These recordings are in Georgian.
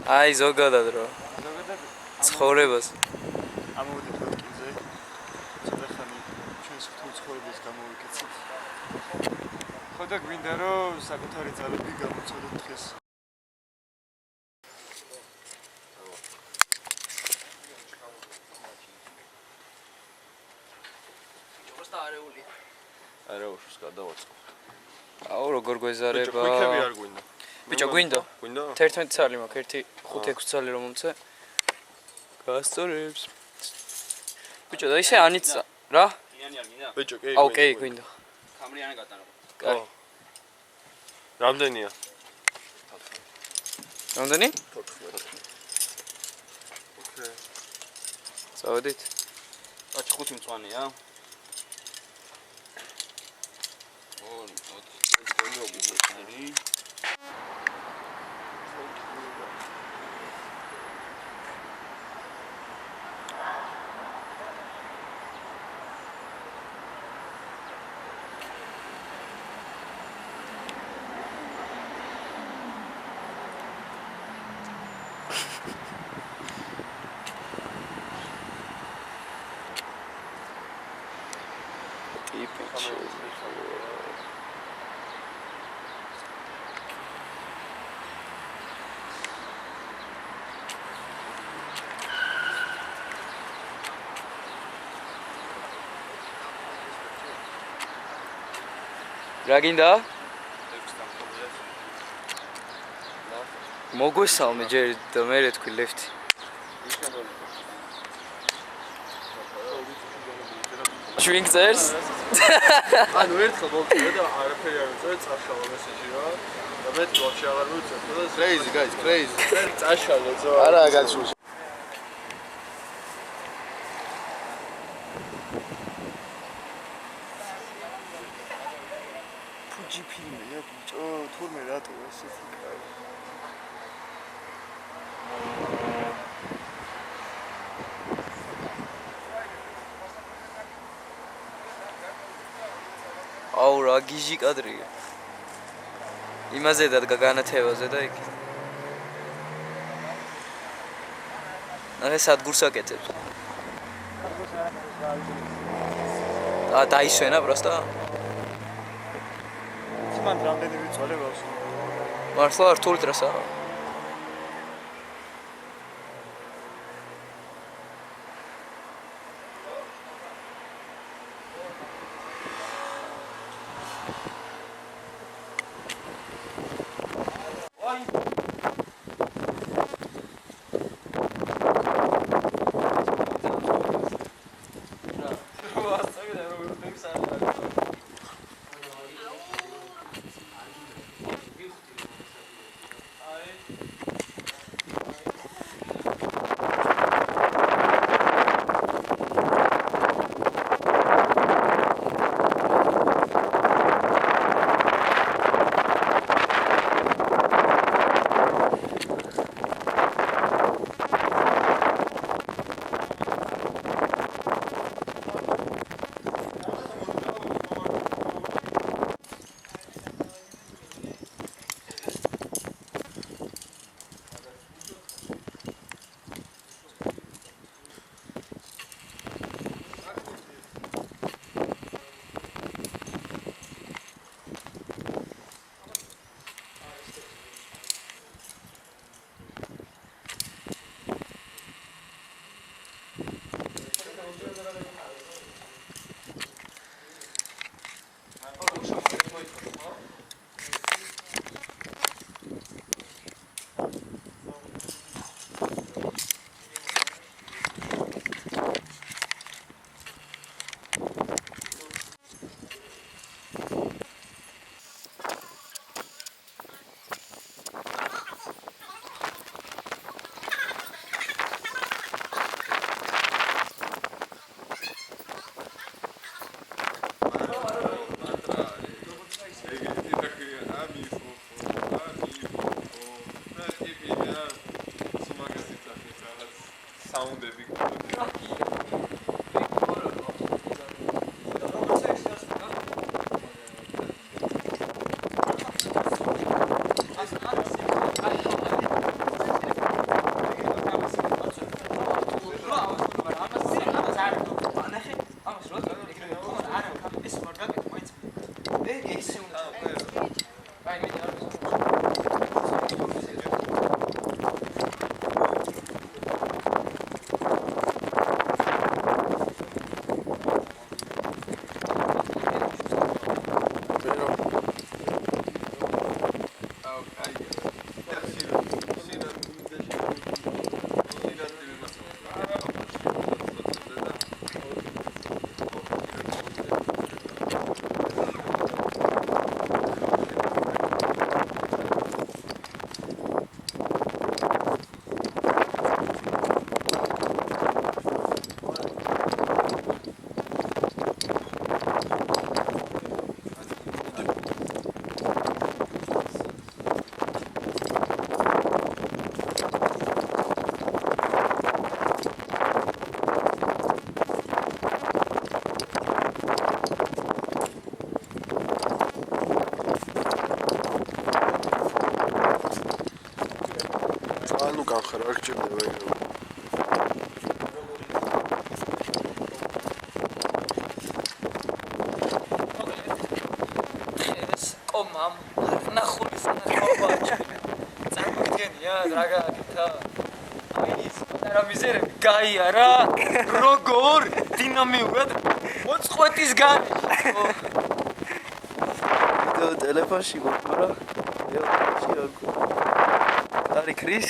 აი ზოგადად რა. ცხოვრებას. ამოვიდეთ როკინზე. ცოტა ხანი ჩვენს რთულ ცხოვრებას გამოვიკეცეთ. ხოდა გვინდა რომ საკუთარი ძალები გამოცოდოთ დღეს. არა უშოს გადავაწყო. აუ როგორ გვეზარება. ბიჭო, არ გვინდა. ბიჭო, გვინდა? გვინდა? 11 წალი მაქვს, 1 5-6 წალი რომ მომწე. გასწორებს. ბიჭო, და ისე ანიცა, რა? იანი არ გინდა? ბიჭო, კი. აუ, კი, გვინდა. კამრიანი გატანა. კაი. რამდენია? რამდენი? 14. ოკეი. წავედით. აჩ 5 მწვანეა. რა გინდა? მოგვესალმე ჯერ და მე თქვი ლეფტი. Drink წერს? ანუ ერთხელ მოვწია და არაფერი არ ვწერე, წაშალა მესეჯი რა. და მე ბლოკში აღარ მივწერე. Crazy guys, crazy. წაშალა ძო. არა, გაცუს. ფუჯი ფილმია ბიჭო, თურმე რატო ესე ფიქრობ? აუ რა გიჟი კადრია. იმაზე და განათებაზე და იქ. ნახე სადგურს აკეთებს. დაისვენა просто. მან რამდენი ვიწვალე ბავშვი. მართლა რთული ტრასაა. ან უკან ხარ არ გჭირდება ეგრევე. ეს კომამ ნახული სანახავაჭი. წარმოგიდგენია დრაგათა. აი ის პატარა მიზერები გაიარა როგორ დინამიურად მოწყვეტისგან. ვიდეო ტელეფონში გქონდა. Ari Chris.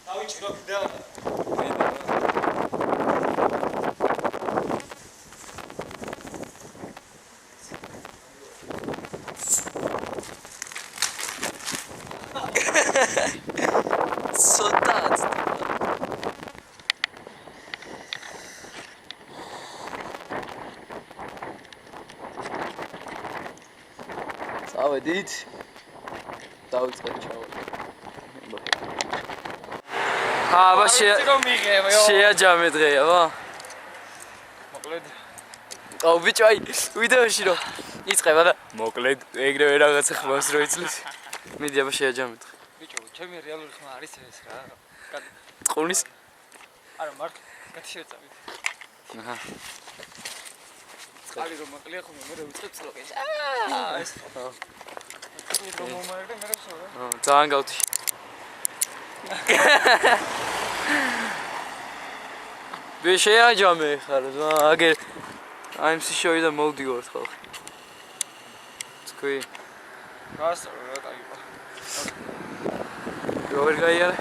Давайте рок-да. Солдат. ავედით დავიწყეთ ჩავა. აბა შეაჯამე დღეა, ვა? მოკლედ. აუ ბიჭო, აი ვიდეოში რო იწყება და მოკლედ ეგრევე რაღაცა ხმას რო იცლის. მიდი აბა შეაჯამე დღე. ბიჭო, ჩემი რეალური ხმა არის ეს რა. წყუნის? არა, მართლა, გადაშევწავით. აჰა. ხალი რომ მოკლია ხომ მე ვიწყებ წლოკეში. ეს ხო. რომ მომარგე მე რა ვსვლა. ძალიან გავთი. ბე შეაჯამე ხარ, აგერ აიმსი შოვიდა მოვდივართ ხალხი. თქვი. გასწორე რა კაი. როგორ გაიარე?